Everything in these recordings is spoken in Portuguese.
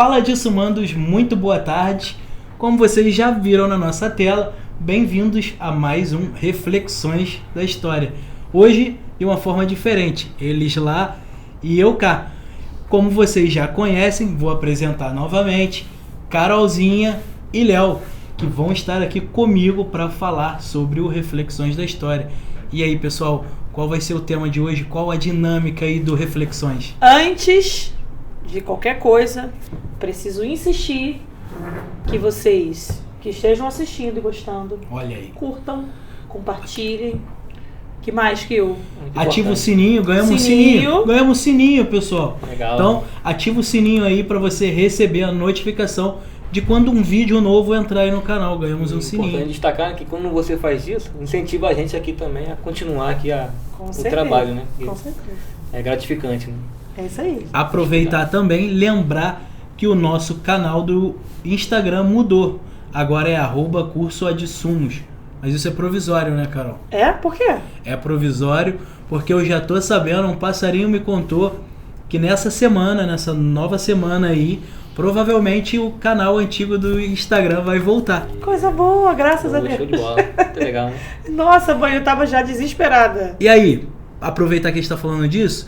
Fala disso, mandos, muito boa tarde. Como vocês já viram na nossa tela, bem-vindos a mais um Reflexões da História. Hoje, de uma forma diferente, eles lá e eu cá. Como vocês já conhecem, vou apresentar novamente Carolzinha e Léo, que vão estar aqui comigo para falar sobre o Reflexões da História. E aí, pessoal, qual vai ser o tema de hoje? Qual a dinâmica aí do Reflexões? Antes de qualquer coisa, preciso insistir que vocês que estejam assistindo e gostando, Olha aí, curtam, compartilhem. Que mais que eu? ativa o sininho, ganhamos um sininho. Ganhamos um sininho, pessoal. Legal. Então, ativa o sininho aí para você receber a notificação de quando um vídeo novo entrar aí no canal. Ganhamos um sininho. Importante destacar que quando você faz isso, incentiva a gente aqui também a continuar aqui o trabalho, né? Com certeza. É gratificante, né? É isso aí. Aproveitar também, lembrar que o nosso canal do Instagram mudou. Agora é @cursoadsumos. Mas isso é provisório, né, Carol? É? Por quê? É provisório porque eu já tô sabendo, um passarinho me contou que nessa semana, nessa nova semana aí, provavelmente o canal antigo do Instagram vai voltar. Coisa boa, graças a Deus. Show de bola. Muito legal, né? Nossa, mãe, eu tava já desesperada. E aí, aproveitar que a gente tá falando disso,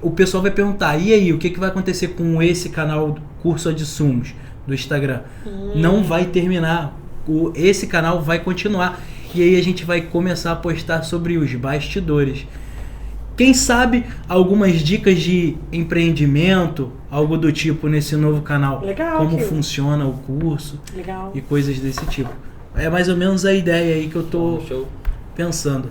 o pessoal vai perguntar, e aí, o que vai acontecer com esse canal Curso Adsumos do Instagram? Não vai terminar. Esse canal vai continuar. E aí a gente vai começar a postar sobre os bastidores. Quem sabe algumas dicas de empreendimento, algo do tipo nesse novo canal. Legal, como tio. funciona o curso Legal. e coisas desse tipo. É mais ou menos a ideia aí que eu tô Show. pensando.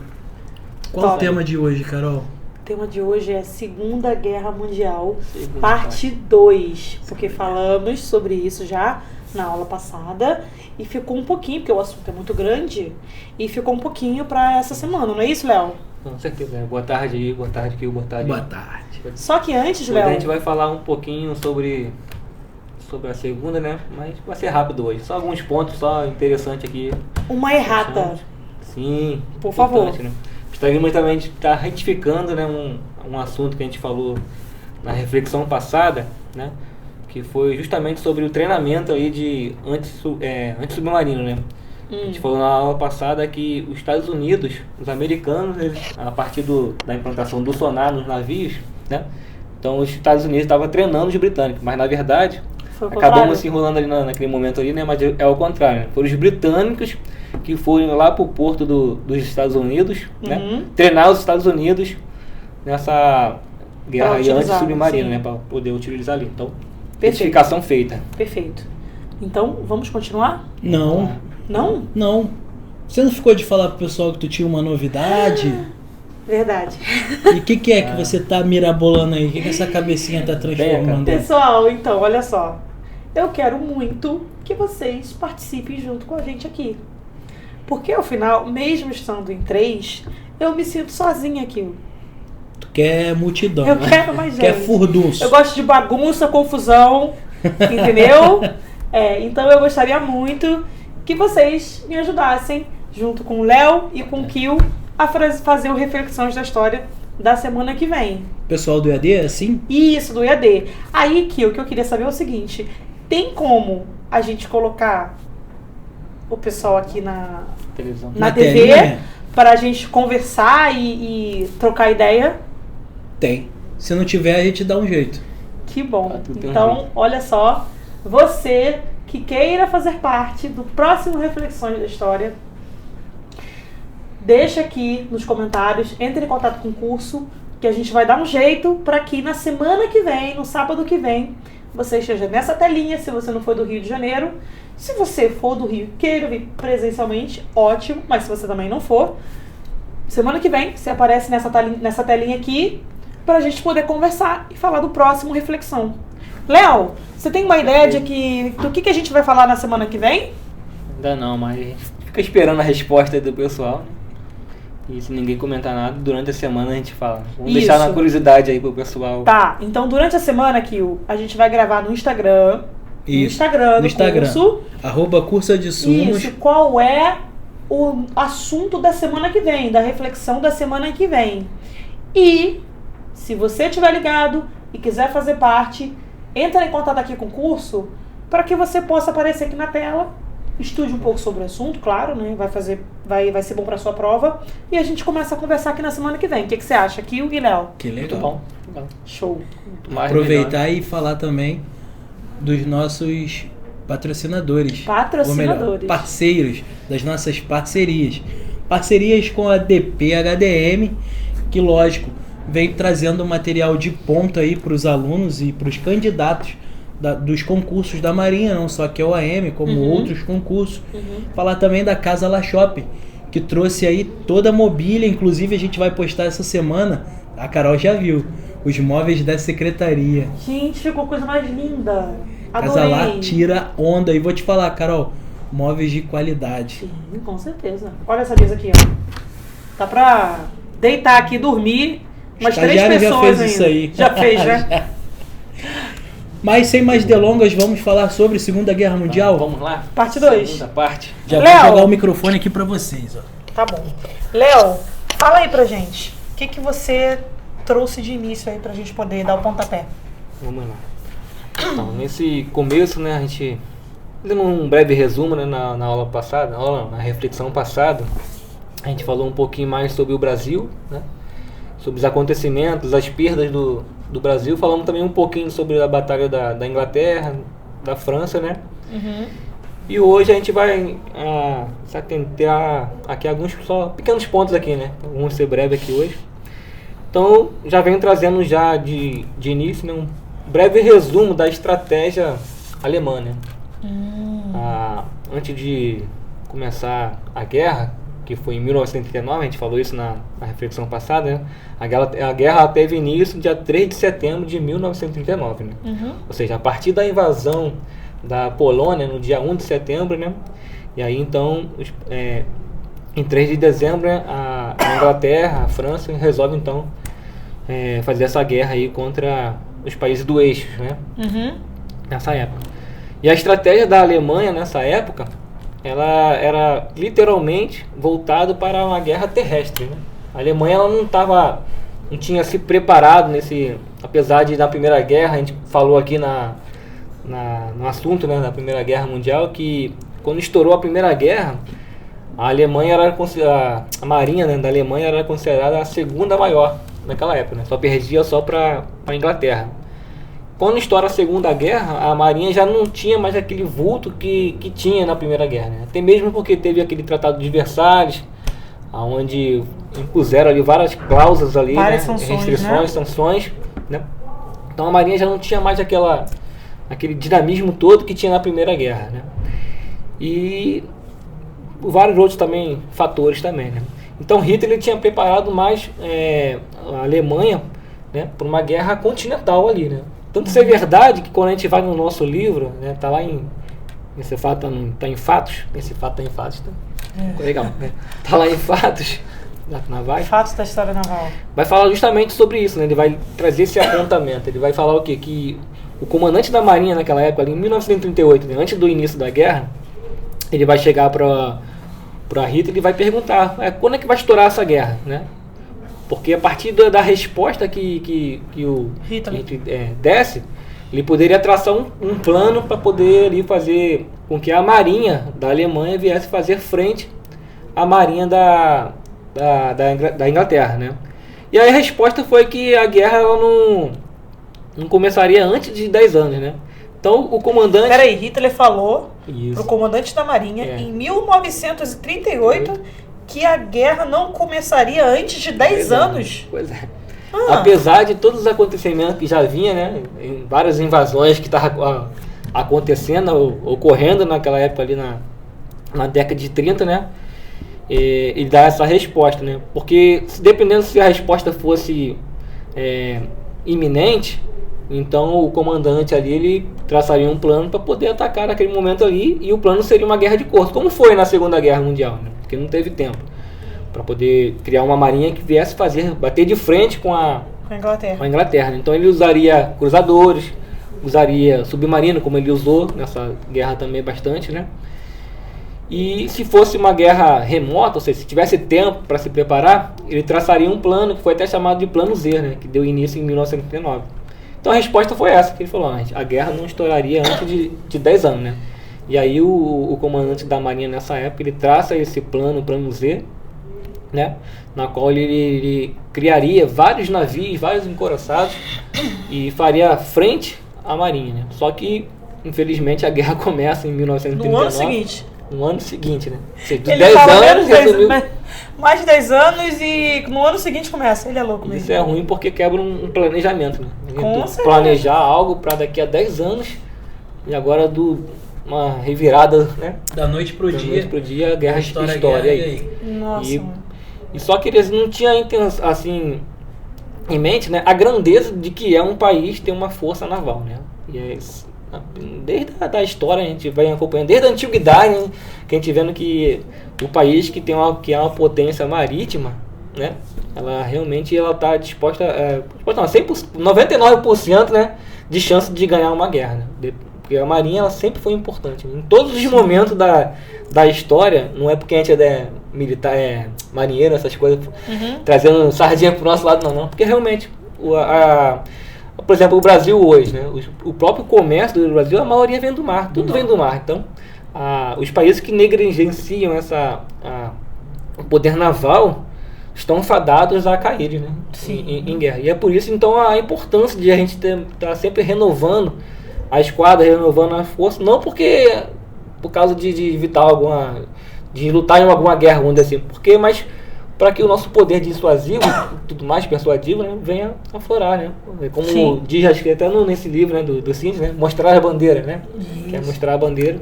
Qual o Top. tema de hoje, Carol? O tema de hoje é Segunda Guerra Mundial, Segunda parte 2. Porque falamos sobre isso já na aula passada e ficou um pouquinho, porque o assunto é muito grande, e ficou um pouquinho para essa semana, não é isso, Léo? Com certeza. Boa tarde aí, boa tarde, Kio, boa tarde. Boa tarde. Só que antes, Hoje Léo, a gente vai falar um pouquinho sobre a segunda, né? Mas vai ser rápido hoje. Só alguns pontos só interessantes aqui. uma errata. Sim. Por favor. Importante, né? Gostaríamos também de estar retificando, né, um assunto que a gente falou na reflexão passada, né? Que foi justamente sobre o treinamento aí de anti-submarino, né? A gente falou na aula passada que os Estados Unidos, os americanos, eles, a partir da implantação do sonar nos navios, né? Então os Estados Unidos estavam treinando os britânicos, mas na verdade Foi o contrário. acabamos se enrolando ali naquele momento ali, né? Mas é o contrário, né? Foram os britânicos que foram lá pro porto dos Estados Unidos, né? Treinar os Estados Unidos nessa guerra aí utilizar, anti-submarina, sim. né? Para poder utilizar ali. Então, Perfeito. retificação feita. Perfeito. Então, vamos continuar? Não, Não? não. Você não ficou de falar pro pessoal que tu tinha uma novidade? Verdade. E o que é que você tá mirabolando aí? O que essa cabecinha tá transformando? Pessoal, então, olha só. Eu quero muito que vocês participem junto com a gente aqui. Porque, ao final, mesmo estando em 3, eu me sinto sozinha aqui. Tu quer multidão, Eu né? quero mais gente. Quer furdunço. Eu gosto de bagunça, confusão, entendeu? Então eu gostaria muito que vocês me ajudassem, junto com o Léo e com o Kio, a fazer o Reflexões da História da semana que vem. Pessoal do EAD, assim? Isso, do EAD. Aí, Kio, o que eu queria saber é o seguinte: tem como a gente colocar o pessoal aqui na Televisão. na Na TV telinha? para a gente conversar e trocar ideia? Tem. Se não tiver, a gente dá um jeito. Que bom. Ah, tudo tem um Então, jeito. olha só, você que queira fazer parte do próximo Reflexões da História, deixa aqui nos comentários, entre em contato com o curso, que a gente vai dar um jeito para que na semana que vem, no sábado que vem, você esteja nessa telinha, se você não for do Rio de Janeiro. Se você for do Rio e queira vir presencialmente, ótimo, mas se você também não for, semana que vem você aparece nessa telinha aqui pra gente poder conversar e falar do próximo Reflexão. Léo, você tem uma ideia do que a gente vai falar na semana que vem? Ainda não, mas a gente fica esperando a resposta do pessoal, né? E se ninguém comentar nada, durante a semana a gente fala. Vamos Isso. deixar na curiosidade aí pro pessoal. Tá, então durante a semana, Kio, a gente vai gravar no Instagram. Isso. No Instagram. Curso. @cursoadsumos. Isso, qual é o assunto da semana que vem, da reflexão da semana que vem. E, se você estiver ligado e quiser fazer parte, entra em contato aqui com o curso para que você possa aparecer aqui na tela, estude um pouco sobre o assunto, claro, né? Vai ser bom para sua prova. E a gente começa a conversar aqui na semana que vem. O que você acha, Kio e Léo? Que legal. Muito bom. Legal. Show. Aproveitar e falar também dos nossos patrocinadores. Ou melhor, parceiros, das nossas parcerias. Parcerias com a DPHDM, que lógico, vem trazendo material de ponta aí para os alunos e para os candidatos dos concursos da Marinha, não só que é o AM, como outros concursos. Falar também da Casa La Shopping, que trouxe aí toda a mobília, inclusive a gente vai postar essa semana, a Carol já viu, os móveis da secretaria. Gente, ficou coisa mais linda. Casa Adorei. lá tira onda. E vou te falar, Carol, móveis de qualidade. Sim, com certeza. Olha essa mesa aqui, ó. Tá pra deitar aqui e dormir umas 3 Estagiário pessoas já fez ainda. isso aí. Já fez, né? Mas sem mais delongas, vamos falar sobre Segunda Guerra Mundial? Vamos lá. Parte 2. Segunda parte. Já Léo. vou jogar o microfone aqui pra vocês, ó. Tá bom. Léo, fala aí pra gente. O que você trouxe de início aí pra gente poder dar o pontapé? Vamos lá. Então, nesse começo, né, a gente, dando um breve resumo, né, na aula passada, na reflexão passada, a gente falou um pouquinho mais sobre o Brasil, né, sobre os acontecimentos, as perdas do Brasil. Falamos também um pouquinho sobre a batalha da Inglaterra, da França, né? E hoje a gente vai se atentar aqui a alguns só pequenos pontos aqui, né? Vamos ser breve aqui hoje. Então, já venho trazendo já de início, né, um breve resumo da estratégia alemã, né? Antes de começar a guerra, que foi em 1939, a gente falou isso na reflexão passada, né? A guerra teve início dia 3 de setembro de 1939, né? Ou seja, a partir da invasão da Polônia no dia 1 de setembro, né? E aí então, em 3 de dezembro, né, a Inglaterra, a França, resolve então fazer essa guerra aí contra os países do eixo, né? Nessa época. E a estratégia da Alemanha nessa época, ela era literalmente voltada para uma guerra terrestre, né? A Alemanha ela não tinha se preparado apesar de na Primeira Guerra, a gente falou aqui no assunto, né, da Primeira Guerra Mundial, que quando estourou a Primeira Guerra, a Alemanha a marinha, né, da Alemanha era considerada a segunda maior naquela época, né? Só perdia para a Inglaterra. Quando estoura a Segunda Guerra, a marinha já não tinha mais aquele vulto que tinha na Primeira Guerra, né? Até mesmo porque teve aquele Tratado de Versalhes, onde impuseram ali várias cláusulas ali, várias né? sanções, restrições, né? Sanções, né? Então a marinha já não tinha mais aquele dinamismo todo que tinha na Primeira Guerra, né? E vários outros também fatores também, né? Então Hitler ele tinha preparado mais a Alemanha, né, para uma guerra continental ali, né? Tanto ser verdade que quando a gente vai no nosso livro, né, tá lá esse fato tá em Fatos, esse fato tá em Fatos, tá? Legal, né? Tá lá em Fatos, navais. Fatos da história naval. Vai falar justamente sobre isso, né? Ele vai trazer esse apontamento. Ele vai falar o quê? Que o comandante da marinha naquela época, ali em 1938, né, antes do início da guerra, ele vai chegar para Hitler e vai perguntar, quando é que vai estourar essa guerra, né? Porque a partir da resposta que o Hitler desse, ele poderia traçar um plano para poder ali fazer com que a marinha da Alemanha viesse fazer frente à marinha da Inglaterra, né? E aí a resposta foi que a guerra ela não começaria antes de 10 anos, né? Então o comandante... Peraí, Hitler falou Isso. pro comandante da marinha em 1938 que a guerra não começaria antes de 10 anos. Pois é. Apesar de todos os acontecimentos que já vinha, né, em várias invasões que estavam acontecendo, ocorrendo naquela época ali na década de 30, né, ele dá essa resposta, né, porque dependendo se a resposta fosse iminente, então o comandante ali ele traçaria um plano para poder atacar naquele momento ali, e o plano seria uma guerra de corso, como foi na Segunda Guerra Mundial, né, porque não teve tempo para poder criar uma marinha que viesse bater de frente com a Inglaterra. Então ele usaria cruzadores, usaria submarino, como ele usou nessa guerra também bastante, né? E se fosse uma guerra remota, ou seja, se tivesse tempo para se preparar, ele traçaria um plano que foi até chamado de Plano Z, né? Que deu início em 1939. Então a resposta foi essa, que ele falou, a guerra não estouraria antes de 10 anos, né? E aí o comandante da Marinha nessa época, ele traça esse plano Z, né? Na qual ele criaria vários navios, vários encouraçados e faria frente à Marinha, né? Só que, infelizmente, a guerra começa em 1939. No ano seguinte. No ano seguinte, né? Ou seja, de Ele 10 fala anos, resumiu... mais de 10 anos e no ano seguinte começa. Ele é louco mesmo. Isso é ruim porque quebra um planejamento, né? Com certeza. Planejar algo para daqui a 10 anos e agora uma revirada, né? Da noite pro dia. Da noite pro dia, a guerra História aí. Nossa, E só que eles não tinham assim em mente, né, a grandeza de que é um país ter uma força naval, né? E é isso. Desde a história a gente vai acompanhando, desde a antiguidade, né, que a gente vendo que o país que é uma potência marítima, né, ela realmente está disposta a 100%, 99%, né, de chance de ganhar uma guerra, né? Porque a marinha ela sempre foi importante, né? Em todos os momentos da história, não é porque a gente é militar, marinheiro, essas coisas, trazendo sardinha pro nosso lado, não, porque realmente por exemplo, o Brasil hoje, né? O próprio comércio do Brasil, a maioria vem do mar, tudo vem do mar. Então, os países que negligenciam o poder naval estão fadados a cair, né? Em guerra. E é por isso, então, a importância de a gente estar sempre renovando a esquadra, renovando a força, não por causa de evitar de lutar em alguma guerra, vamos dizer assim, mas para que o nosso poder dissuasivo, tudo mais persuasivo, né, venha aflorar, né? Como diz, acho que até nesse livro, né, do Cindy, né, mostrar a bandeira, né? Que é mostrar a bandeira,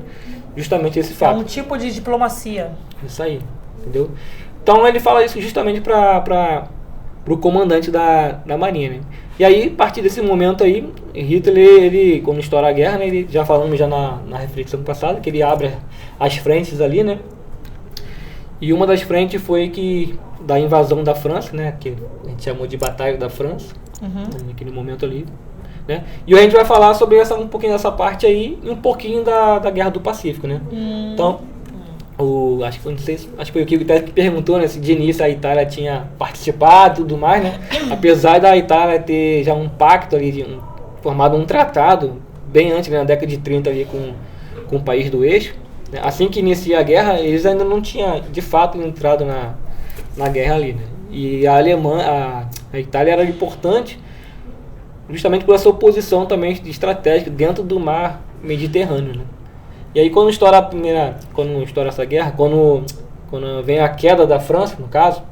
justamente esse fato. É um tipo de diplomacia. Isso aí, entendeu? Então ele fala isso justamente para o comandante da Marinha, né? E aí, a partir desse momento aí, Hitler, ele quando estoura a guerra, né, ele, já falamos na reflexão passada, que ele abre as frentes ali, né? E uma das frentes foi da invasão da França, né, que a gente chamou de Batalha da França, naquele momento ali, né? E a gente vai falar sobre um pouquinho dessa parte aí e um pouquinho da Guerra do Pacífico, né? Então, acho que foi o que perguntou, né, se de início a Itália tinha participado e tudo mais, né? Apesar da Itália ter já um pacto ali, formado um tratado bem antes, né, na década de 30 ali com o país do eixo. Assim que inicia a guerra, eles ainda não tinham de fato entrado na guerra ali, né? E a Itália era importante justamente por essa oposição também estratégica dentro do mar Mediterrâneo, né? E aí quando estoura essa guerra, quando vem a queda da França, no caso,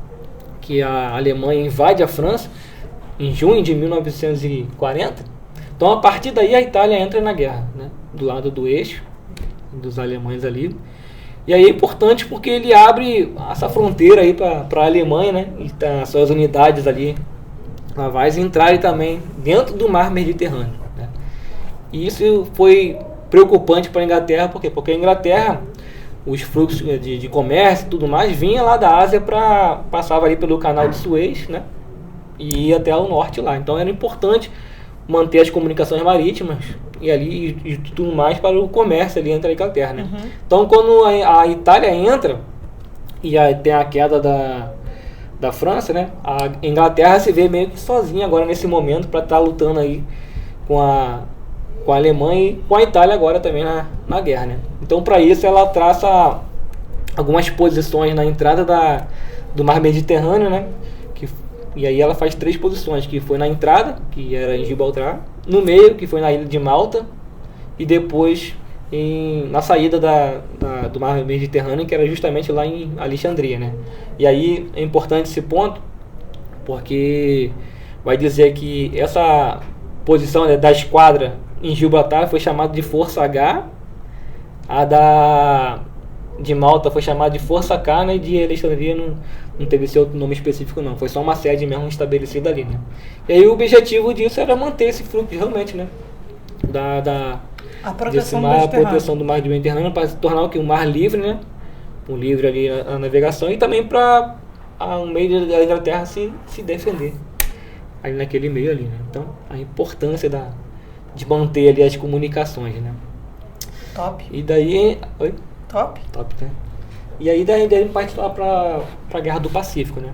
que a Alemanha invade a França em junho de 1940, então a partir daí a Itália entra na guerra, né? Do lado do eixo dos alemães ali. E aí é importante porque ele abre essa fronteira aí para a Alemanha, né? E as suas unidades ali navais entrarem também dentro do mar Mediterrâneo, né? E isso foi preocupante para a Inglaterra, por quê? Porque a Inglaterra, os fluxos de comércio e tudo mais, vinha lá da Ásia passava ali pelo canal de Suez, né? E ia até o norte lá. Então era importante manter as comunicações marítimas e tudo mais para o comércio ali entre a Inglaterra, né? Então quando a Itália entra e tem a queda da França, né? A Inglaterra se vê meio que sozinha agora nesse momento para estar lutando aí com a Alemanha e com a Itália agora também na guerra, né? Então para isso ela traça algumas posições na entrada do mar Mediterrâneo, né? E aí ela faz 3 posições, que foi na entrada, que era em Gibraltar, no meio, que foi na ilha de Malta, e depois na saída do mar Mediterrâneo, que era justamente lá em Alexandria, né? E aí é importante esse ponto, porque vai dizer que essa posição, né, da esquadra em Gibraltar foi chamada de Força H, a de Malta foi chamada de Força K, né, e de Alexandria não teve esse outro nome específico não, foi só uma sede mesmo estabelecida ali, né. E aí o objetivo disso era manter esse fluxo realmente, né, a proteção do mar Mediterrâneo, para se tornar um mar livre, né, um livre ali a navegação, e também para o meio da Inglaterra se defender ali naquele meio ali, né. Então a importância de manter ali as comunicações, né. Top. E daí... Oi? Top, né? E aí daí parte lá para a Guerra do Pacífico, né?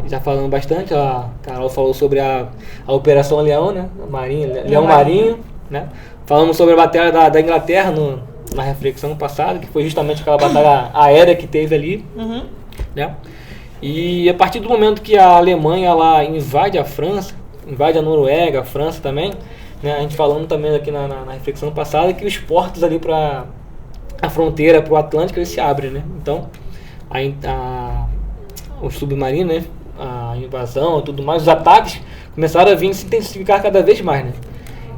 já falamos bastante, a Carol falou sobre a Operação Leão, né? Leão Marinho, né? Falamos sobre a batalha da Inglaterra na reflexão passada, que foi justamente aquela batalha aérea que teve ali, né? E a partir do momento que a Alemanha ela invade a França, invade a Noruega, a França também, né? A gente falando também aqui na reflexão passada que os portos ali para a fronteira, para o Atlântico, eles se abrem, né? Então, os submarinos, né? A invasão e tudo mais, os ataques começaram a vir se intensificar cada vez mais, né?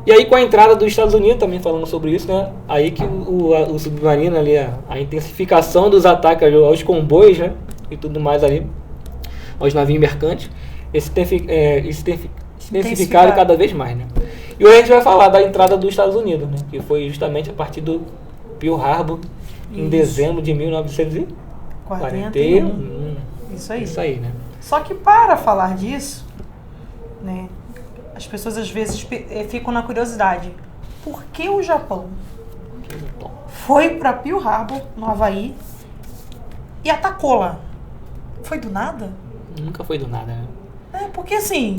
E aí com a entrada dos Estados Unidos, também falando sobre isso, né? Aí que o submarino ali, a intensificação dos ataques aos comboios, né? E tudo mais ali, aos navios mercantes, se intensificaram cada vez mais, né? E hoje a gente vai falar da entrada dos Estados Unidos, né? Que foi justamente a partir do Pearl Harbor, em dezembro de 1941. Isso aí. Isso aí, né? Só que para falar disso, né? As pessoas às vezes ficam na curiosidade. Por que o Japão foi para Pearl Harbor, no Havaí, e atacou lá? Foi do nada? Nunca foi do nada, né? Porque assim,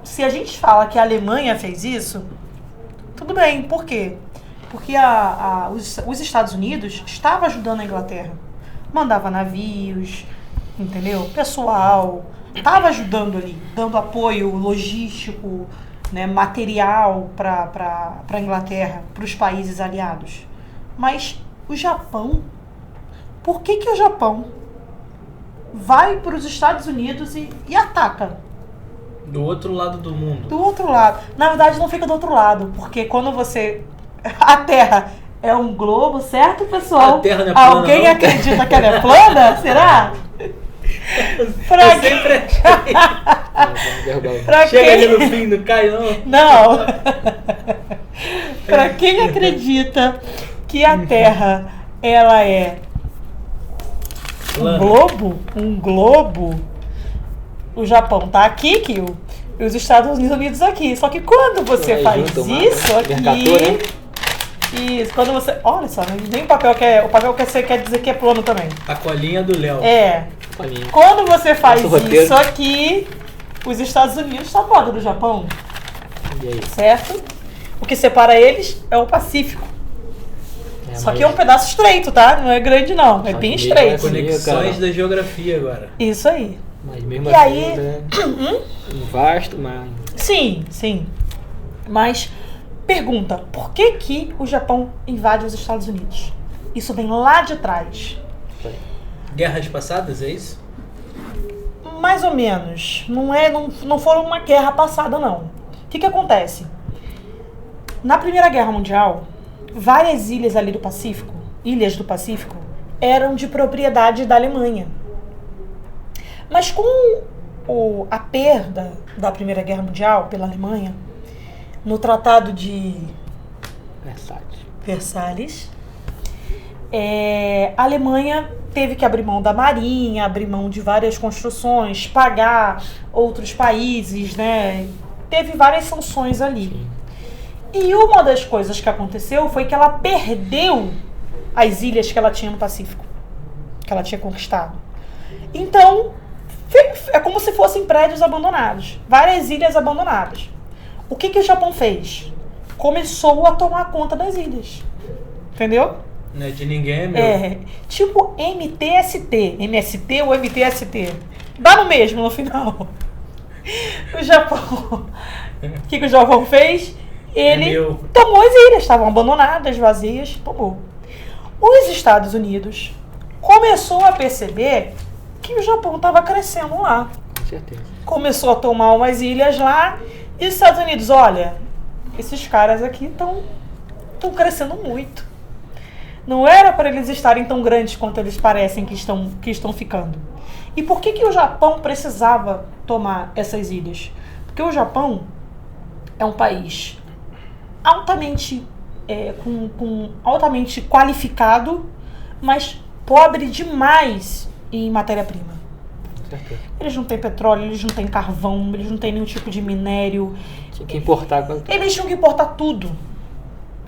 se a gente fala que a Alemanha fez isso, tudo bem. Por quê? Porque os Estados Unidos estavam ajudando a Inglaterra. Mandava navios, entendeu? Pessoal, estava ajudando ali, dando apoio logístico, né, material para a Inglaterra, para os países aliados. Mas o Japão, por que o Japão vai para os Estados Unidos e ataca? Do outro lado do mundo. Do outro lado. Na verdade, não fica do outro lado, porque quando você... A Terra é um globo, certo, pessoal? A Terra não é plana, Alguém não? acredita que ela é plana? Será? Eu sempre Pra chega quem... ali no fim, não cai não. Não. Pra quem acredita que a Terra ela é um globo, o Japão tá aqui, Kio, e os Estados Unidos aqui. Só que quando você faz isso aqui, isso, quando você, olha só, nem o papel que você quer dizer que é plano também. A colinha do Léo. Quando você faz isso aqui, os Estados Unidos estão do lado do Japão. Certo? O que separa eles é o Pacífico. Só que é um pedaço estreito, tá? Não é grande não, é bem estreito. Conexões da geografia agora. Isso aí. Mas mesmo e assim, aí, né? Vasto, mas... Sim. Mas, pergunta, por que o Japão invade os Estados Unidos? Isso vem lá de trás. Guerras passadas, é isso? Mais ou menos. Não foi uma guerra passada, não. O que acontece? Na Primeira Guerra Mundial, várias ilhas ali do Pacífico, eram de propriedade da Alemanha. Mas com a perda da Primeira Guerra Mundial pela Alemanha, no Tratado de Versalhes, a Alemanha teve que abrir mão da marinha, abrir mão de várias construções, pagar outros países, né? Teve várias sanções ali. E uma das coisas que aconteceu foi que ela perdeu as ilhas que ela tinha no Pacífico, que ela tinha conquistado. Então, é como se fossem prédios abandonados, várias ilhas abandonadas. O que o Japão fez? Começou a tomar conta das ilhas. Entendeu? Não é de ninguém, é meu. Tipo MTST. MST ou MTST. Dá no mesmo no final. O Japão... O que o Japão fez? Ele tomou as ilhas, estavam abandonadas, vazias, tomou. Os Estados Unidos começou a perceber que o Japão estava crescendo lá. Com certeza. Começou a tomar umas ilhas lá e os Estados Unidos, olha, esses caras aqui estão crescendo muito. Não era para eles estarem tão grandes quanto eles parecem que estão ficando. E por que o Japão precisava tomar essas ilhas? Porque o Japão é um país altamente, altamente qualificado, mas pobre demais em matéria-prima. Eles não têm petróleo, eles não têm carvão, eles não têm nenhum tipo de minério. Tinha que importar. Eles tinham que importar tudo.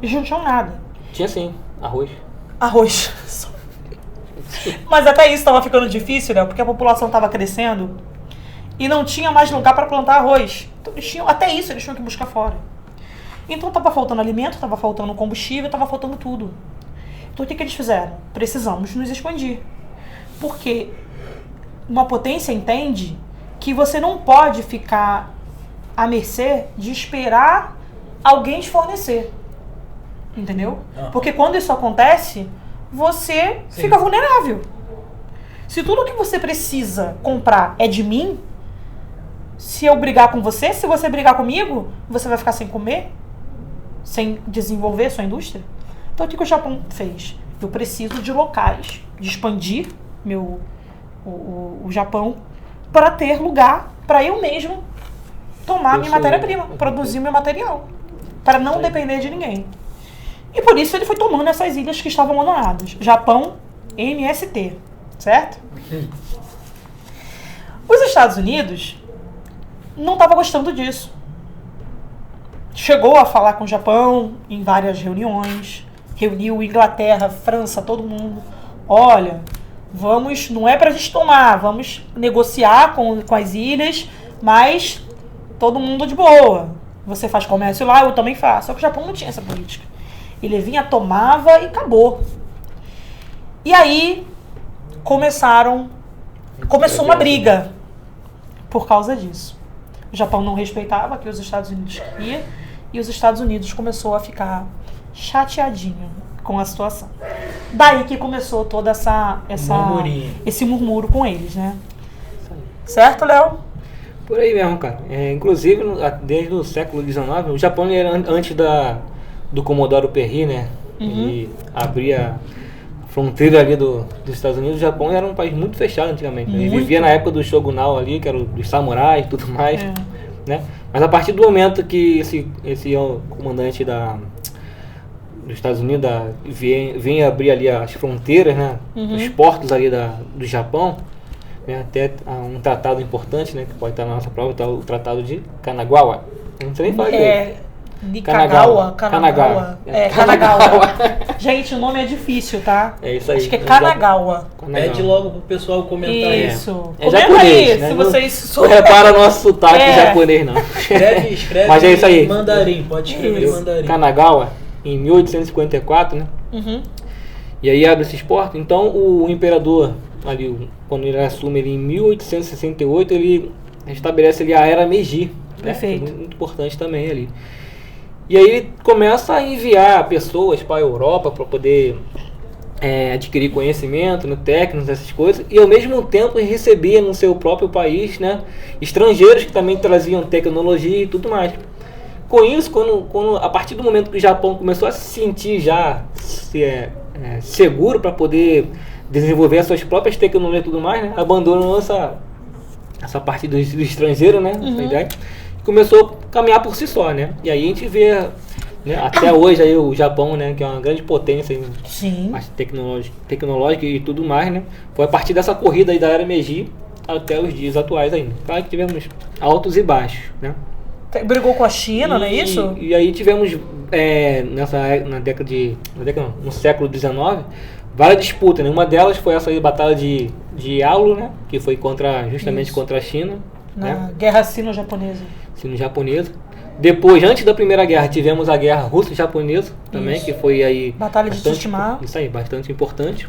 Eles não tinham nada. Tinha sim, arroz. Mas até isso estava ficando difícil, né? Porque a população estava crescendo. e não tinha mais lugar para plantar arroz. Então, até isso eles tinham que buscar fora. Então estava faltando alimento, estava faltando combustível, estava faltando tudo. Então o que eles fizeram? Precisamos nos expandir. Porque uma potência entende que você não pode ficar à mercê de esperar alguém te fornecer. Entendeu? Porque quando isso acontece, você fica vulnerável. Se tudo que você precisa comprar é de mim, se eu brigar com você, se você brigar comigo, você vai ficar sem comer? Sem desenvolver sua indústria? Então o que o Japão fez? Eu preciso de locais, de expandir o Japão para ter lugar para eu mesmo tomar minha matéria-prima, produzir meu material, para não depender de ninguém. E por isso ele foi tomando essas ilhas que estavam abandonadas. Japão, MST, certo? Os Estados Unidos não estavam gostando disso. Chegou a falar com o Japão em várias reuniões, reuniu Inglaterra, França, todo mundo. Olha, vamos, não é pra gente tomar, vamos negociar com as ilhas, mas todo mundo de boa. Você faz comércio lá, eu também faço. Só que o Japão não tinha essa política. Ele vinha, tomava e acabou. E aí começou uma briga por causa disso. O Japão não respeitava o que os Estados Unidos queriam e os Estados Unidos começou a ficar chateadinho com a situação. Daí que começou toda esse murmúrio com eles, né? Certo, Léo? Por aí mesmo, cara. Inclusive, desde o século XIX, o Japão era antes do Comodoro Perry, né? Ele abria a fronteira ali dos Estados Unidos. O Japão era um país muito fechado antigamente. Ele vivia na época do Shogunal ali, que era dos samurais e tudo mais, né? Mas a partir do momento que esse comandante dos Estados Unidos vem abrir ali as fronteiras, né? Os portos ali do Japão, né? Até um tratado importante, né? Que pode estar na nossa prova, tá o Tratado de Kanagawa. Não sei nem falar direito. Kanagawa. Kanagawa. Kanagawa. Gente, o nome é difícil, tá? É isso aí. Acho que é Kanagawa. Pede logo pro pessoal comentar aí. Isso. É japonês, aí, né? se vocês Não repara nosso sotaque japonês, não. Escreve Mas é isso aí. em mandarim, pode escrever em mandarim. Kanagawa, em 1854, né? E aí abre esses portos. Então o imperador, ali, quando ele assume ele em 1868, ele estabelece ali a Era Meiji. Perfeito. Né? Muito importante também ali. E aí ele começa a enviar pessoas para a Europa para poder adquirir conhecimento, né, técnicos, essas coisas, e ao mesmo tempo recebia no seu próprio país, né, estrangeiros que também traziam tecnologia e tudo mais. Com isso, a partir do momento que o Japão começou a se sentir já seguro para poder desenvolver as suas próprias tecnologias e tudo mais, né, abandonou essa parte do estrangeiro, né, essa ideia, e começou a caminhar por si só, né. E aí a gente vê, né, até hoje aí o Japão, né, que é uma grande potência tecnológica e tudo mais, né, foi a partir dessa corrida aí da Era Meiji até os dias atuais ainda. Claro que tivemos altos e baixos, né. Brigou com a China, não é isso? E aí tivemos no século XIX, várias disputas, né? Uma delas foi essa aí, batalha de Yalu, né, que foi justamente contra a China, na Guerra Sino-Japonesa. Depois, antes da Primeira Guerra, tivemos a Guerra Russo-Japonesa também, que foi aí Batalha de Tsushima. Isso aí, bastante importante.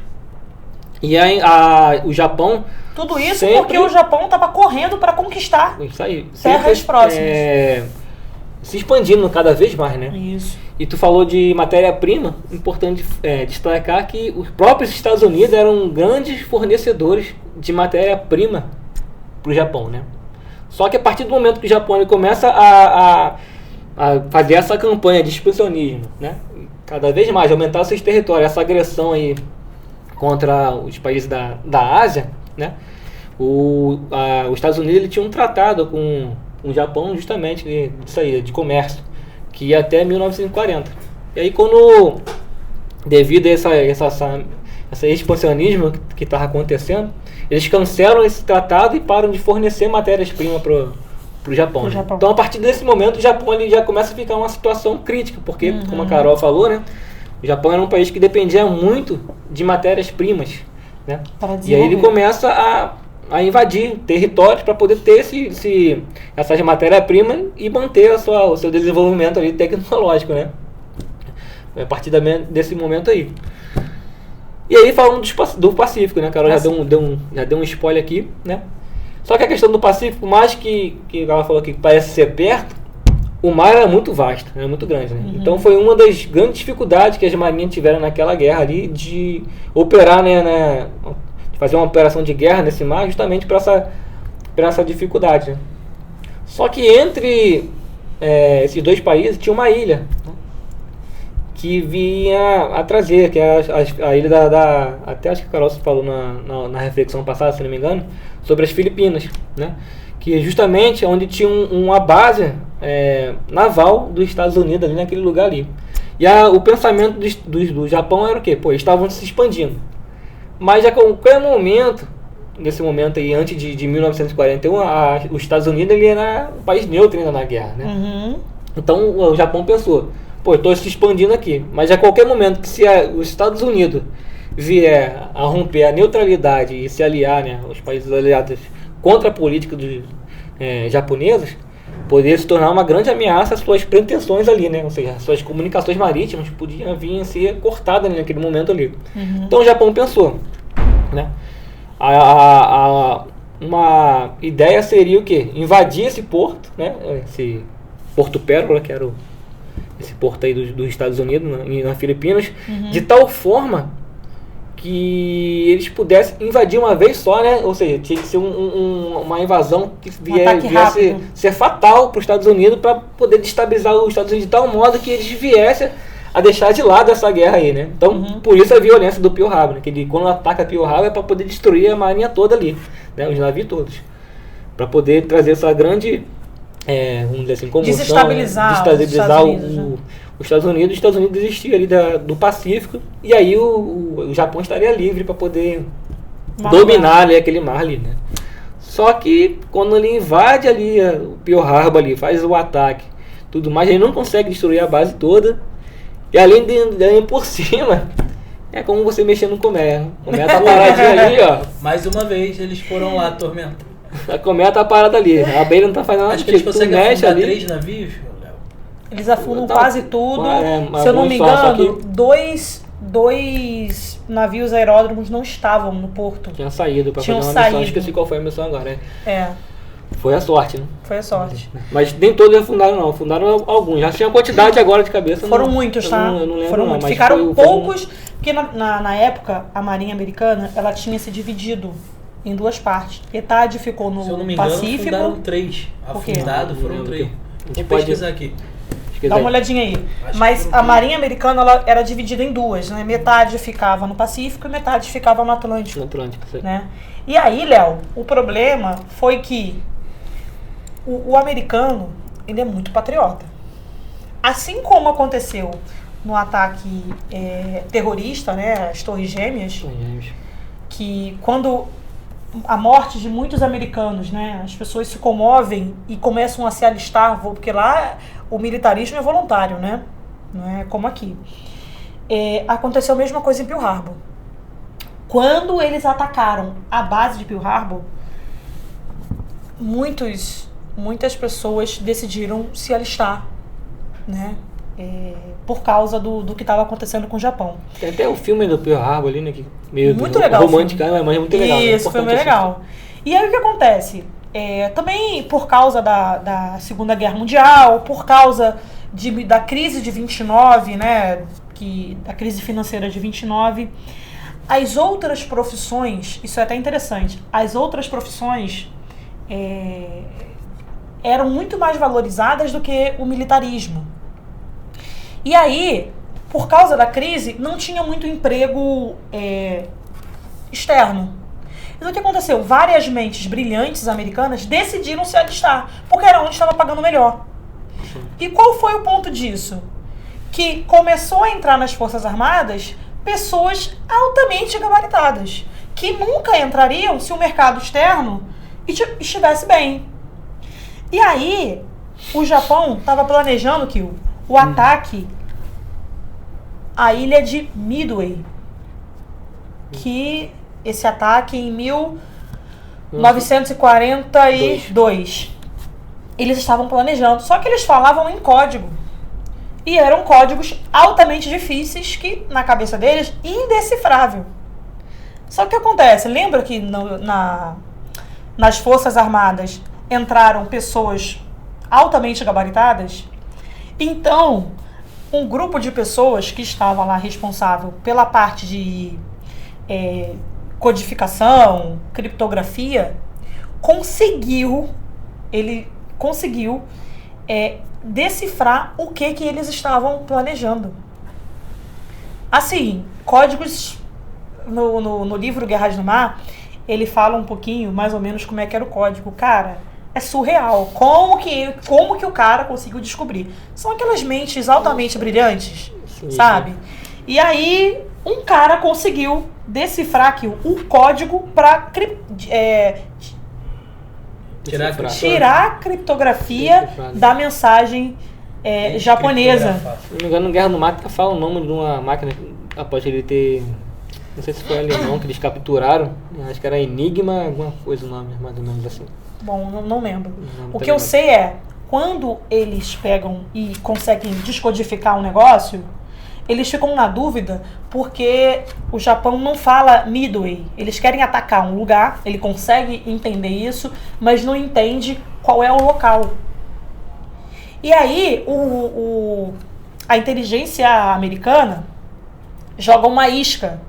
E aí o Japão... Tudo isso porque o Japão estava correndo para conquistar terras próximas. Se expandindo cada vez mais, né? Isso. E tu falou de matéria-prima, importante destacar que os próprios Estados Unidos eram grandes fornecedores de matéria-prima para o Japão, né? Só que a partir do momento que o Japão ele começa a fazer essa campanha de expansionismo, né? Cada vez mais, aumentar seus territórios, essa agressão aí contra os países da Ásia, né? Os Estados Unidos ele tinha um tratado com o Japão justamente disso aí, de comércio, que ia até 1940. E aí devido a esse expansionismo que estava acontecendo, eles cancelam esse tratado e param de fornecer matérias-primas para o Japão. Né? Então, a partir desse momento, o Japão ele já começa a ficar uma situação crítica, porque, como a Carol falou, né, o Japão era um país que dependia muito de matérias-primas. Né? E aí ele começa a invadir territórios para poder ter essas matérias-primas e manter o seu desenvolvimento ali tecnológico, né? A partir desse momento aí. E aí falando do Pacífico, né? A Carol já deu um spoiler aqui, né? Só que a questão do Pacífico, mais que ela falou que parece ser perto, o mar era muito vasto, era muito grande, né? Então foi uma das grandes dificuldades que as marinhas tiveram naquela guerra ali de operar, né, de fazer uma operação de guerra nesse mar, justamente para essa dificuldade, né? Só que entre esses dois países tinha uma ilha, né, que vinha a trazer, que é a ilha até acho que a Carol falou na reflexão passada, se não me engano, sobre as Filipinas, né? Que é justamente onde tinha uma base naval dos Estados Unidos ali naquele lugar ali. E o pensamento do Japão era o quê? Pô, eles estavam se expandindo. Mas a qualquer momento, nesse momento aí, antes de 1941, os Estados Unidos ele era um país neutro ainda na guerra, né? Então o Japão pensou, pô, estou se expandindo aqui, mas a qualquer momento que se os Estados Unidos vier a romper a neutralidade e se aliar, né, os países aliados contra a política dos japoneses, poderia se tornar uma grande ameaça às suas pretensões ali, né? Ou seja, suas comunicações marítimas podiam vir a ser cortadas, né, naquele momento ali. Então o Japão pensou, né? Uma ideia seria o quê? Invadir esse porto, né? Esse Porto Pérola, que era esse porto aí dos Estados Unidos, nas Filipinas, de tal forma que eles pudessem invadir uma vez só, né? Ou seja, tinha que ser uma invasão que viesse ser fatal para os Estados Unidos, para poder destabilizar os Estados Unidos de tal modo que eles viessem a deixar de lado essa guerra aí, né? Então, por isso a violência do Pearl Harbor, né? Que ele, quando ataca Pearl Harbor é para poder destruir a marinha toda ali, né? Os navios todos, para poder trazer essa grande, vamos dizer assim, comoção, desestabilizar os Estados Unidos desistir ali do Pacífico, e aí o Japão estaria livre para poder dominar ali aquele mar ali, né? Só que quando ele invade ali o Pearl Harbor ali, faz o ataque, tudo mais, ele não consegue destruir a base toda, e além de por cima, é como você mexer no Cometa. O Cometa tá paradinho ali, ó. Mais uma vez eles foram lá atormentar. A Cometa tá parada ali, a Abelha não tá fazendo nada. Acho que eles conseguem mexe afundar ali. 3 navios, Léo. Eles afundam quase tudo. Se eu não me só engano, dois navios aeródromos não estavam no porto. Tinha saído pra fazer uma missão. Esqueci qual foi a missão agora, Foi a sorte, né? Foi a sorte. Mas nem todos afundaram, não. Afundaram alguns. Já tinha quantidade agora de cabeça. Foram muitos, tá? Eu não lembro. Foram muitos. Ficaram poucos, porque na época, a Marinha Americana, ela tinha se dividido em duas partes. Metade ficou no Pacífico. Se eu não me engano, afundaram 3. Afundado foram 3. Vou pesquisar aqui. Dá uma olhadinha aí. Mas a Marinha Americana ela era dividida em duas, né? Metade ficava no Pacífico e metade ficava no Atlântico. No Atlântico, sim. Né? E aí, Léo, o problema foi que o americano, ele é muito patriota. Assim como aconteceu no ataque terrorista, né? As Torres Gêmeas, que quando a morte de muitos americanos, né? As pessoas se comovem e começam a se alistar, porque lá o militarismo é voluntário, né? Não é como aqui. Aconteceu a mesma coisa em Pearl Harbor. Quando eles atacaram a base de Pearl Harbor, muitas pessoas decidiram se alistar, né? Por causa do que estava acontecendo com o Japão. Tem até o filme do Pearl Harbor ali, né? Que meio muito legal. Romântico, mas é muito legal. Isso, foi muito legal. E aí o que acontece? Também por causa da Segunda Guerra Mundial, por causa da crise de 29, né? Da crise financeira de 29, as outras profissões, isso é até interessante, as outras profissões eram muito mais valorizadas do que o militarismo. E aí, por causa da crise, não tinha muito emprego externo. Então o que aconteceu? Várias mentes brilhantes americanas decidiram se alistar, porque era onde estava pagando melhor. E qual foi o ponto disso? Que começou a entrar nas Forças Armadas pessoas altamente gabaritadas, que nunca entrariam se o mercado externo estivesse bem. E aí, o Japão estava planejando que o ataque à ilha de Midway, que esse ataque em 1942. Eles estavam planejando, só que eles falavam em código. E eram códigos altamente difíceis que, na cabeça deles, indecifrável. Só que o que acontece? Lembra que nas Forças Armadas entraram pessoas altamente gabaritadas? Então, um grupo de pessoas que estava lá responsável pela parte de codificação, criptografia, conseguiu decifrar o que eles estavam planejando. Assim, códigos no livro Guerras no Mar, ele fala um pouquinho, mais ou menos, como é que era o código. Cara, é surreal. Como que o cara conseguiu descobrir? São aquelas mentes altamente brilhantes, sabe? E aí, um cara conseguiu decifrar aqui o código para tirar a criptografia da mensagem japonesa. Se não me engano, no Guerra no Mar fala o nome de uma máquina após ele ter... Não sei se foi alemão que eles capturaram. Acho que era Enigma, alguma coisa o nome, mais ou menos assim. Bom, não lembro. O que eu sei é, quando eles pegam e conseguem descodificar um negócio, eles ficam na dúvida porque o Japão não fala Midway. Eles querem atacar um lugar, ele consegue entender isso, mas não entende qual é o local. E aí, a inteligência americana joga uma isca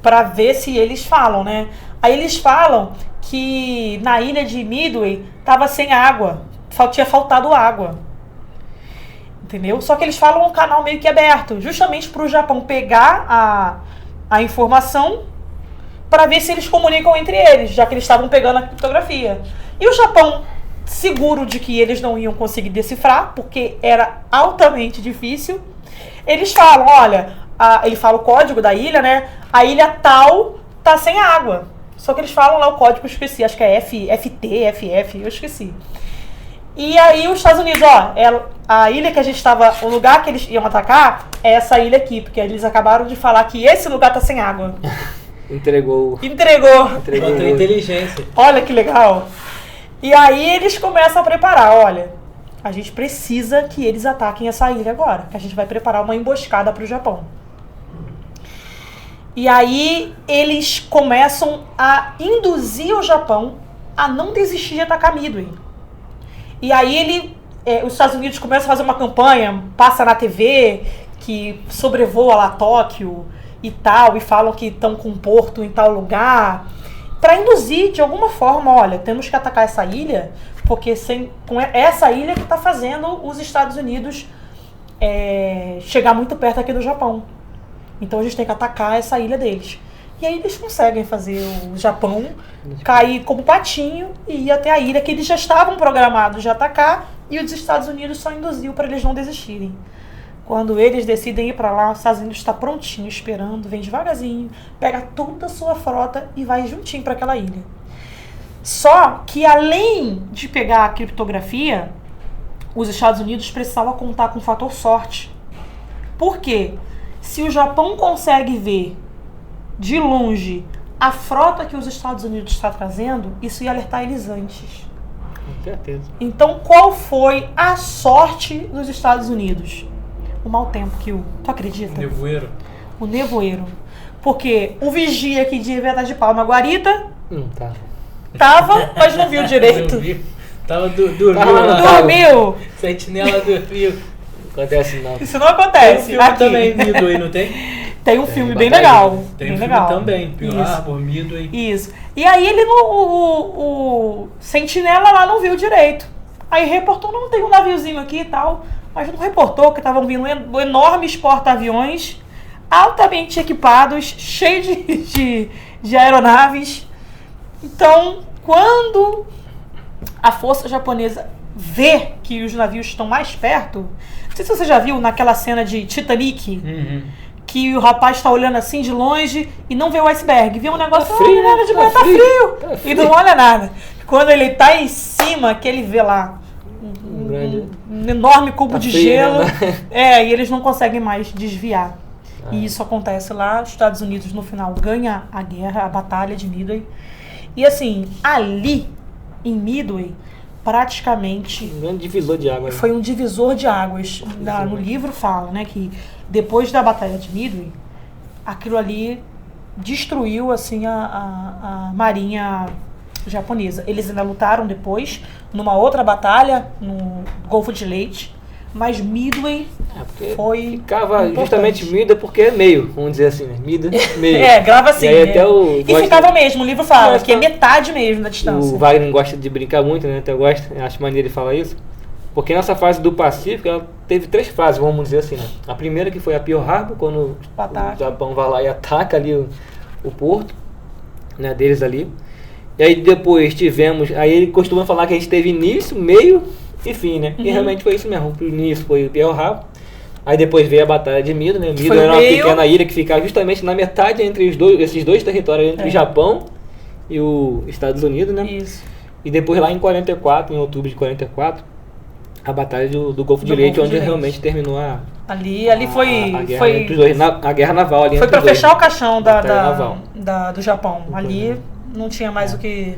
para ver se eles falam, né? Aí eles falam que na ilha de Midway estava sem água, tinha faltado água. Entendeu? Só que eles falam um canal meio que aberto, justamente para o Japão pegar a informação para ver se eles comunicam entre eles, já que eles estavam pegando a criptografia. E o Japão, seguro de que eles não iam conseguir decifrar, porque era altamente difícil, eles falam, olha, ele fala o código da ilha, né? A ilha tal tá sem água. Só que eles falam lá o código, eu esqueci, acho que é FT, FF, eu esqueci. E aí os Estados Unidos, a ilha que a gente estava, o lugar que eles iam atacar é essa ilha aqui, porque eles acabaram de falar que esse lugar tá sem água. Entregou inteligência. Olha que legal. E aí eles começam a preparar, olha, a gente precisa que eles ataquem essa ilha agora, que a gente vai preparar uma emboscada para o Japão. E aí eles começam a induzir o Japão a não desistir de atacar Midway. E aí os Estados Unidos começam a fazer uma campanha, passa na TV, que sobrevoa lá Tóquio e tal, e falam que estão com um porto em tal lugar, para induzir de alguma forma, olha, temos que atacar essa ilha, porque com essa ilha que está fazendo os Estados Unidos chegar muito perto aqui do Japão. Então a gente tem que atacar essa ilha deles. E aí eles conseguem fazer o Japão cair como patinho e ir até a ilha que eles já estavam programados de atacar, e os Estados Unidos só induziu para eles não desistirem. Quando eles decidem ir para lá, os Estados Unidos está prontinho, esperando, vem devagarzinho, pega toda a sua frota e vai juntinho para aquela ilha. Só que além de pegar a criptografia, os Estados Unidos precisavam contar com o fator sorte. Por quê? Se o Japão consegue ver de longe a frota que os Estados Unidos está trazendo, isso ia alertar eles antes. Com certeza. Então, qual foi a sorte dos Estados Unidos? O mau tempo que tu acredita? O nevoeiro. Porque o vigia que devia estar de pau na guarita tava, mas não viu direito. Não viu. Dormiu. Dormiu. Sentinela dormiu. Acontece não. Isso não acontece. Tem um filme também, Midway, não tem? Tem um filme bem legal. Tem um filme legal. também, Pearl Harbor, Midway. Isso. E aí ele, o sentinela lá não viu direito. Aí reportou, não, tem um naviozinho aqui e tal. Mas não reportou que estavam vindo enormes porta-aviões, altamente equipados, cheios de aeronaves. Então, quando a força japonesa vê que os navios estão mais perto, não sei se você já viu naquela cena de Titanic, que o rapaz está olhando assim de longe e não vê o iceberg, vê um negócio, frio, nada de tá frio, e não olha nada. Quando ele está em cima, que ele vê lá um enorme cubo de gelo, e eles não conseguem mais desviar. E isso acontece lá, os Estados Unidos no final ganha a guerra, a batalha de Midway. E assim, ali em Midway, praticamente Um grande divisor de água. foi um divisor de águas. No livro fala, né, que depois da Batalha de Midway, aquilo ali destruiu assim a marinha japonesa. Eles ainda lutaram depois numa outra batalha no Golfo de Leyte, mas Midway Porque foi ficava importante. justamente Mida porque é meio, vamos dizer assim, né? Mida, meio. grava assim. E aí né? até o E ficava mesmo, o livro fala que é metade mesmo da distância. O Wagner gosta de brincar muito, né? Até gosta, acho maneiro ele falar isso. Porque nessa fase do Pacífico, ela teve 3 fases, vamos dizer assim, né? A primeira que foi a Pearl Harbor, quando o Japão vai lá e ataca ali o porto, né, deles ali. E aí depois tivemos, aí ele costuma falar que a gente teve início, meio e fim, né? E realmente foi isso mesmo. O início foi o Pearl Harbor. Aí depois veio a Batalha de Mido, né? Mido era uma pequena ilha que ficava justamente na metade entre esses dois territórios, entre o Japão e os Estados Unidos, né? Isso. E depois lá em 44, em outubro de 44, a Batalha do Golfo de Leyte, onde realmente terminou Ali foi a guerra entre os dois, a guerra naval ali. Foi para fechar o caixão naval. do Japão. Ali não tinha mais o que...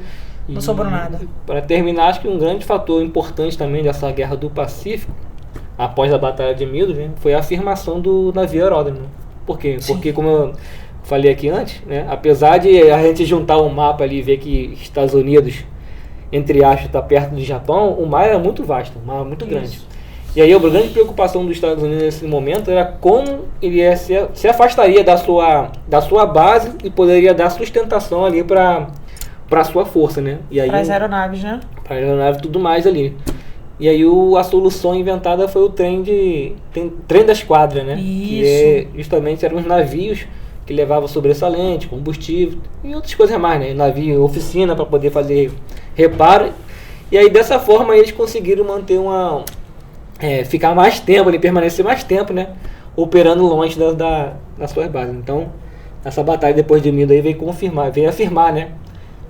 Não sobrou nada. Para terminar, acho que um grande fator importante também dessa guerra do Pacífico, após a Batalha de Midway, né, foi a afirmação do navio aeródromo. Por quê? Sim. Porque, como eu falei aqui antes, né, apesar de a gente juntar o mapa ali e ver que Estados Unidos, entre aspas, está perto do Japão, o mar era muito vasto, um mar muito grande. E aí a grande preocupação dos Estados Unidos nesse momento era como ele se afastaria da sua base e poderia dar sustentação ali para a sua força, né? Para as aeronaves, né? Para as aeronaves e tudo mais ali. E aí a solução inventada foi o trem da esquadra, né? Isso. Que justamente eram os navios que levavam sobressalente, combustível e outras coisas mais, né? Navio, oficina para poder fazer reparo. E aí dessa forma eles conseguiram manter ficar mais tempo, ali, permanecer mais tempo, né? Operando longe das suas bases. Então, essa batalha depois de Midway veio afirmar, né?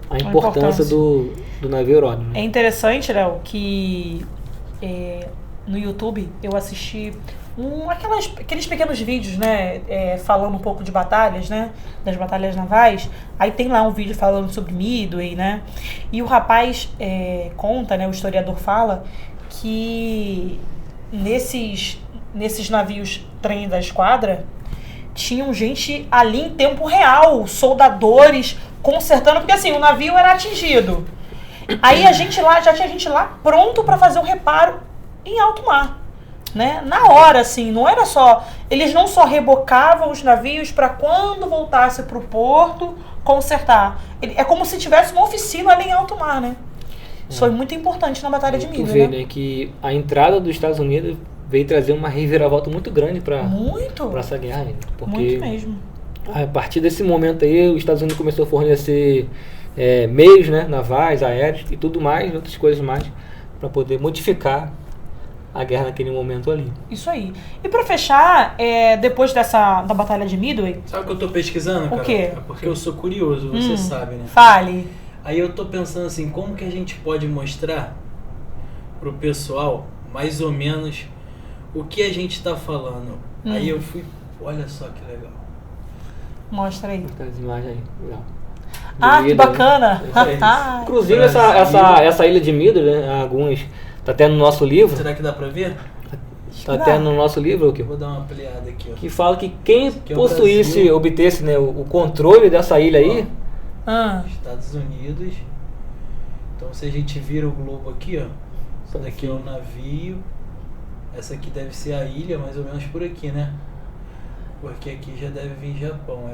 A importância do navio aeródromo. É interessante, Léo, que no YouTube eu assisti aqueles pequenos vídeos, né, falando um pouco de batalhas, né, das batalhas navais. Aí tem lá um vídeo falando sobre Midway, né, e o rapaz conta, né, o historiador fala que nesses navios trem da esquadra tinham gente ali em tempo real, soldadores consertando, porque assim, o navio era atingido. Aí já tinha gente lá pronto para fazer o reparo em alto mar, né? Na hora, assim, não era só... Eles não só rebocavam os navios para quando voltasse para o porto, consertar. É como se tivesse uma oficina ali em alto mar, né? Isso foi muito importante na Batalha de Midway, né? Que a entrada dos Estados Unidos veio trazer uma reviravolta muito grande para essa guerra. Né? Porque muito mesmo. A partir desse momento aí, os Estados Unidos começou a fornecer meios, né, navais, aéreos e tudo mais, outras coisas mais, para poder modificar a guerra naquele momento ali. Isso aí. E para fechar, depois da Batalha de Midway... Sabe o que eu tô pesquisando, cara? O quê? É porque eu sou curioso, você sabe, né? Fale. Aí eu tô pensando assim, como que a gente pode mostrar pro pessoal, mais ou menos, o que a gente tá falando. Aí eu fui... Olha só que legal. Mostra aí. As imagens aí, legal. Que bacana! Né? Inclusive essa ilha de Midway, né, alguns... Tá até no nosso livro. Será que dá pra ver? Tá até no nosso livro, aqui. Vou dar uma ampliada aqui, ó. Que fala que quem possuísse, obtesse, né, o controle dessa ilha aí... Estados Unidos. Então se a gente vira o globo aqui, ó. Isso daqui é o navio. Essa aqui deve ser a ilha, mais ou menos por aqui, né? Porque aqui já deve vir Japão,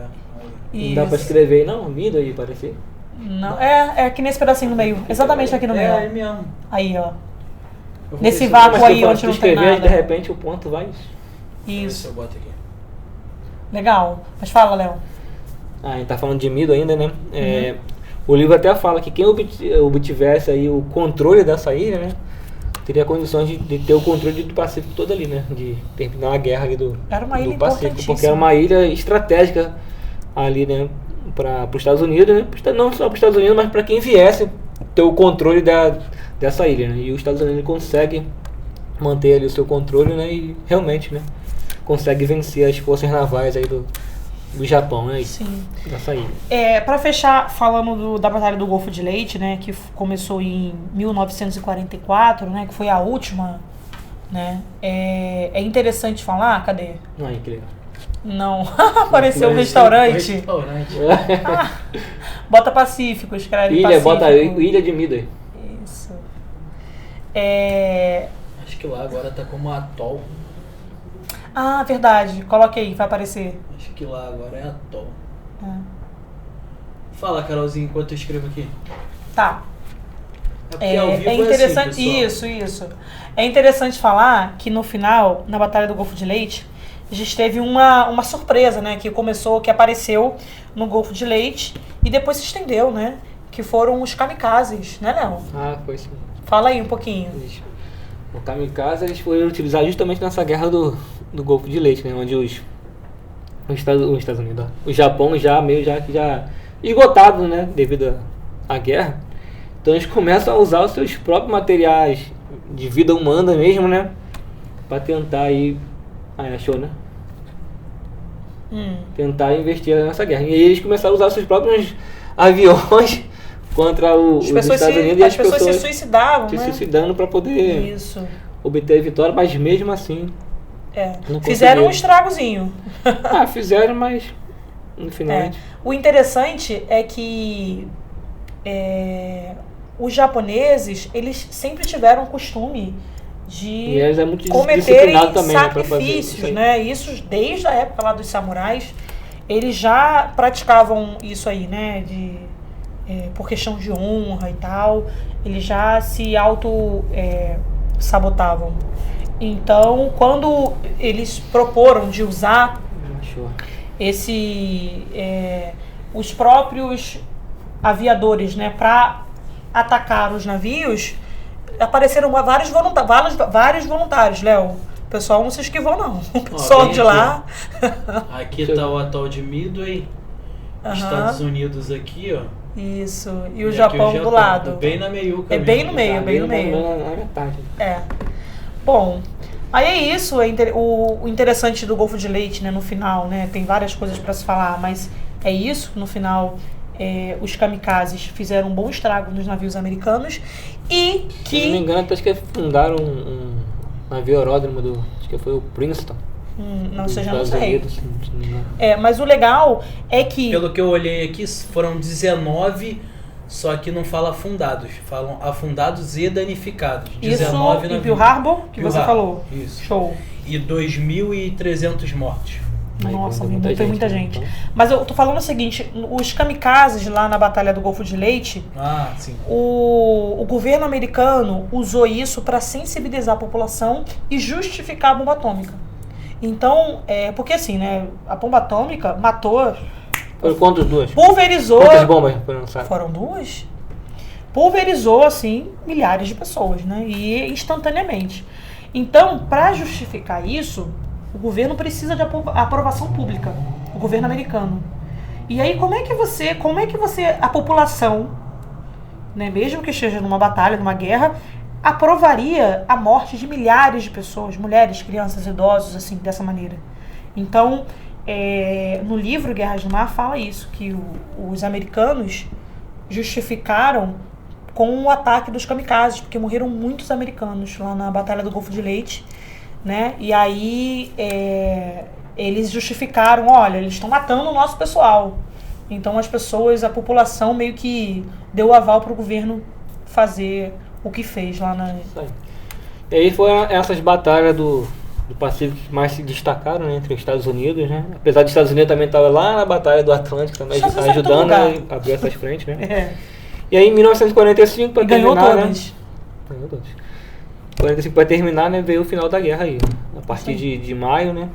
Não dá pra escrever aí não? Midway aí, parecer? Não, é aqui nesse pedacinho no meio. Exatamente aqui no meio. É mesmo. Aí, ó. Nesse vácuo aí onde não tem nada. De repente o ponto vai... Isso. Eu boto aqui. Legal. Mas fala, Léo. A gente tá falando de Midway ainda, né? O livro até fala que quem obtivesse aí o controle dessa ilha, né? Teria condições de ter o controle do Pacífico todo ali, né? De terminar a guerra ali do Pacífico. Porque era uma ilha estratégica ali, né? Para os Estados Unidos, né? Não só para os Estados Unidos, mas para quem viesse ter o controle dessa ilha, né? E os Estados Unidos conseguem manter ali o seu controle, né? E realmente, né? Consegue vencer as forças navais aí do Japão, né? Sim. Dessa ilha. Para fechar, falando da Batalha do Golfo de Leyte, né, que começou em 1944, né, que foi a última, né, é interessante falar, cadê? Ai, que legal. Não, apareceu um restaurante. Ah, bota Pacífico, escreve Ilha, Pacífico. bota Ilha de Midway. Isso. Acho que lá agora tá como atol. Ah, verdade. Coloque aí, vai aparecer. Acho que lá agora é atol. É. Fala, Carolzinha, enquanto eu escrevo aqui. Tá. É porque ao vivo interessante. é assim, pessoal. Isso. É interessante falar que no final, na Batalha do Golfo de Leyte, a gente teve uma surpresa, né? Que apareceu no Golfo de Leyte e depois se estendeu, né? Que foram os kamikazes, né, Léo? Ah, foi sim. Fala aí um pouquinho. O kamikaze eles foram utilizados justamente nessa guerra do Golfo de Leyte, né? Onde os Estados Unidos, ó, o Japão já esgotado, né? Devido à guerra. Então eles começam a usar os seus próprios materiais de vida humana mesmo, né? Pra tentar aí... Aí achou, né? Tentar investir nessa guerra. E aí eles começaram a usar seus próprios aviões contra os Estados Unidos e as pessoas se suicidavam, se né? suicidando para poder obter a vitória, mas mesmo assim não fizeram um conseguiram. estragozinho. Fizeram, mas no final O interessante é que os japoneses, eles sempre tiveram o costume de e eles é muito cometerem disciplinado também, sacrifícios, né? Isso desde a época lá dos samurais, eles já praticavam isso aí, né? Por questão de honra e tal, eles já se sabotavam. Então, quando eles proporam de usar os próprios aviadores, né, para atacar os navios, apareceram vários voluntários, Léo. O pessoal não se esquivou, não. O pessoal de lá... Aqui tá o atol de Midway, Estados Unidos aqui, ó. Isso, e o Japão do lado. Bem na meiuca. É bem no meio, bem no meio. Na metade. Bom, aí é isso, o interessante do Golfo de Leyte, né, no final, né, tem várias coisas para se falar, mas é isso, no final, os kamikazes fizeram um bom estrago nos navios americanos e que... Se não me engano, acho que fundaram um navio aeródromo acho que foi o Princeton. Não, você já não sei. Unidos, se não me engano. Mas o legal é que... Pelo que eu olhei aqui, foram 19, só que não fala afundados. Falam afundados e danificados. Isso 19 em Pearl Harbor, que Pearl você Harbor, falou. Isso. Show. E 2.300 mortos. Nossa, muita tem muita né? gente. Então... Mas eu tô falando o seguinte, os kamikazes lá na Batalha do Golfo de Leyte, Sim. o governo americano usou isso para sensibilizar a população e justificar a bomba atômica. Então, porque assim, né, a bomba atômica matou... Foram quantas duas? Pulverizou... Quantas bombas foram lançadas? Foram duas? Pulverizou, assim, milhares de pessoas, né, e instantaneamente. Então, para justificar isso... O governo precisa de aprovação pública, o governo americano. E aí, como é que a população, né, mesmo que esteja numa batalha, numa guerra, aprovaria a morte de milhares de pessoas, mulheres, crianças, idosos, assim, dessa maneira? Então, no livro Guerras do Mar fala isso, que os americanos justificaram com o ataque dos kamikazes, porque morreram muitos americanos lá na Batalha do Golfo de Leyte. Né? E aí eles justificaram, olha, eles estão matando o nosso pessoal. Então a população meio que deu o aval para o governo fazer o que fez lá na... E aí foram essas batalhas do Pacífico que mais se destacaram, né, entre os Estados Unidos, né? Apesar dos Estados Unidos também estar lá na Batalha do Atlântico, também ajudando a abrir essas frentes, né? E aí em 1945, para terminar, todas. Ganhou todas. 45 para terminar, né, veio o final da guerra aí. A partir de maio, né,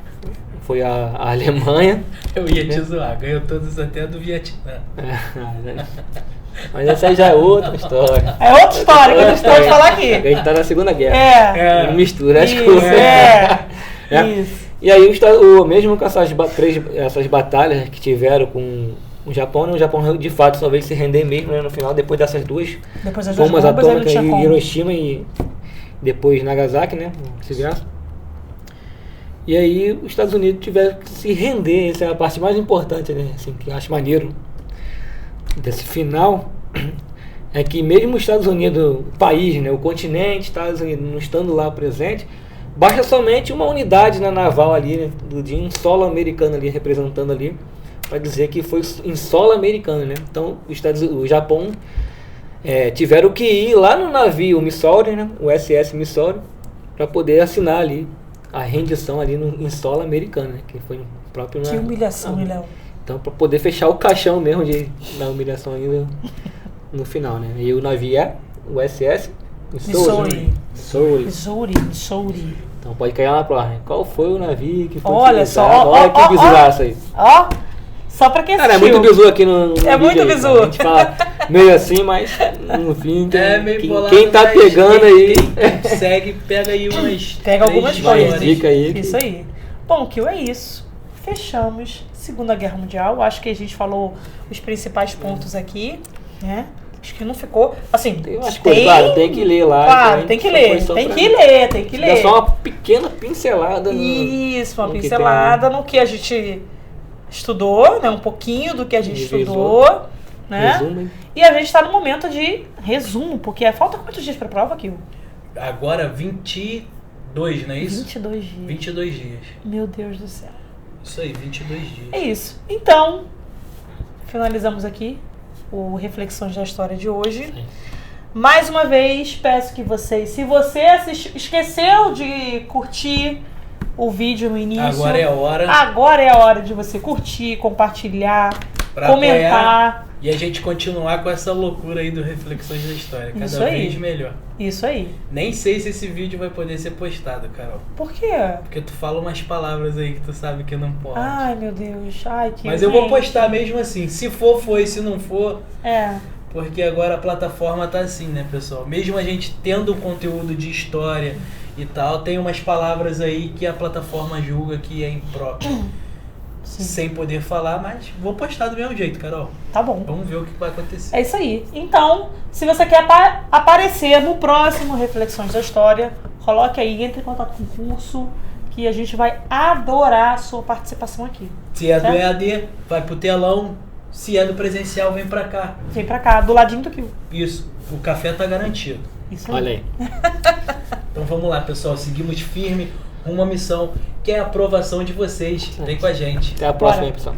foi a Alemanha. Eu ia te zoar, ganhou todas até do Vietnã. Mas essa aí já é outra história. É outra história que a gente pode falar aqui. A gente tá na Segunda Guerra. Não mistura as coisas. Isso. E aí, mesmo com essas batalhas que tiveram com o Japão, né, o Japão de fato só veio se render mesmo, né, no final, depois dessas duas bombas atômicas em Hiroshima e depois Nagasaki, né? E aí os Estados Unidos tiveram que se render, essa é a parte mais importante, né? Assim, que eu acho maneiro desse final, é que mesmo os Estados Unidos, o país, né, o continente, Estados Unidos, não estando lá presente, basta somente uma unidade na naval ali, né, de um solo americano ali, representando ali, para dizer que foi em solo americano, né? Então o Japão tiveram que ir lá no navio Missouri, né, o SS Missouri, para poder assinar ali a rendição ali em solo americano, né, que foi o próprio... Que humilhação, hein, Léo? Então, para poder fechar o caixão mesmo da humilhação ainda no final, né? E o navio é o SS Missouri. Então pode cair lá na prova, né? Qual foi o navio que foi Olha utilizado? só, Olha que bisuaço aí. Ó, só pra quem Cara, é assistiu. muito bizu aqui no É muito vídeo aí, bizu. cara. A gente fala meio assim, mas no fim meio bolado, quem tá mas pegando aí... Quem segue, pega aí umas Pega algumas coisas. Dica aí. Isso aí. Bom, Kill, é isso. Fechamos Segunda Guerra Mundial. Acho que a gente falou os principais pontos aqui, né? Acho que não ficou... Assim, Tem umas coisas, claro, tem que ler lá. Claro, então, tem que só ler. foi só Tem pra- que ler, tem que Dá ler. só uma pequena pincelada Isso, uma no que pincelada no que a gente estudou, né? Um pouquinho do que a gente Revisou. estudou, né? Resumo, hein? E a gente está no momento de resumo, porque falta quantos dias para a prova, Kill? Agora 22, não é isso? 22 dias. 22 dias. Meu Deus do céu. Isso aí, 22 dias. É isso. Então, finalizamos aqui o Reflexões da História de hoje. Sim. Mais uma vez, peço que vocês, se você esqueceu de curtir o vídeo no início, Agora é a hora agora é a hora de você curtir, compartilhar, pra comentar. apoiar e a gente continuar com essa loucura aí do Reflexões da História. Cada Isso aí. vez melhor. Isso aí. Nem sei se esse vídeo vai poder ser postado, Carol. Por quê? Porque tu fala umas palavras aí que tu sabe que não pode. Ai, meu Deus. Ai, que Mas eu vou postar mesmo assim. Se for, foi. Se não for... É. Porque agora a plataforma tá assim, né, pessoal? Mesmo a gente tendo um conteúdo de história e tal, tem umas palavras aí que a plataforma julga que é impróprio. Sim. Sem poder falar, mas vou postar do mesmo jeito, Carol. Tá bom. Vamos ver o que vai acontecer. É isso aí. Então, se você quer aparecer no próximo Reflexões da História, coloque aí, entre em contato com o curso, que a gente vai adorar a sua participação aqui. Se é do Certo? EAD, vai pro telão. Se é do presencial, vem pra cá. Vem pra cá, do ladinho do Kill. Isso, o café tá garantido. Isso aí. Olha aí. Então vamos lá, pessoal. Seguimos firme rumo à missão, que é a aprovação de vocês. Vem com a gente. Até a próxima, Bora. aí, pessoal.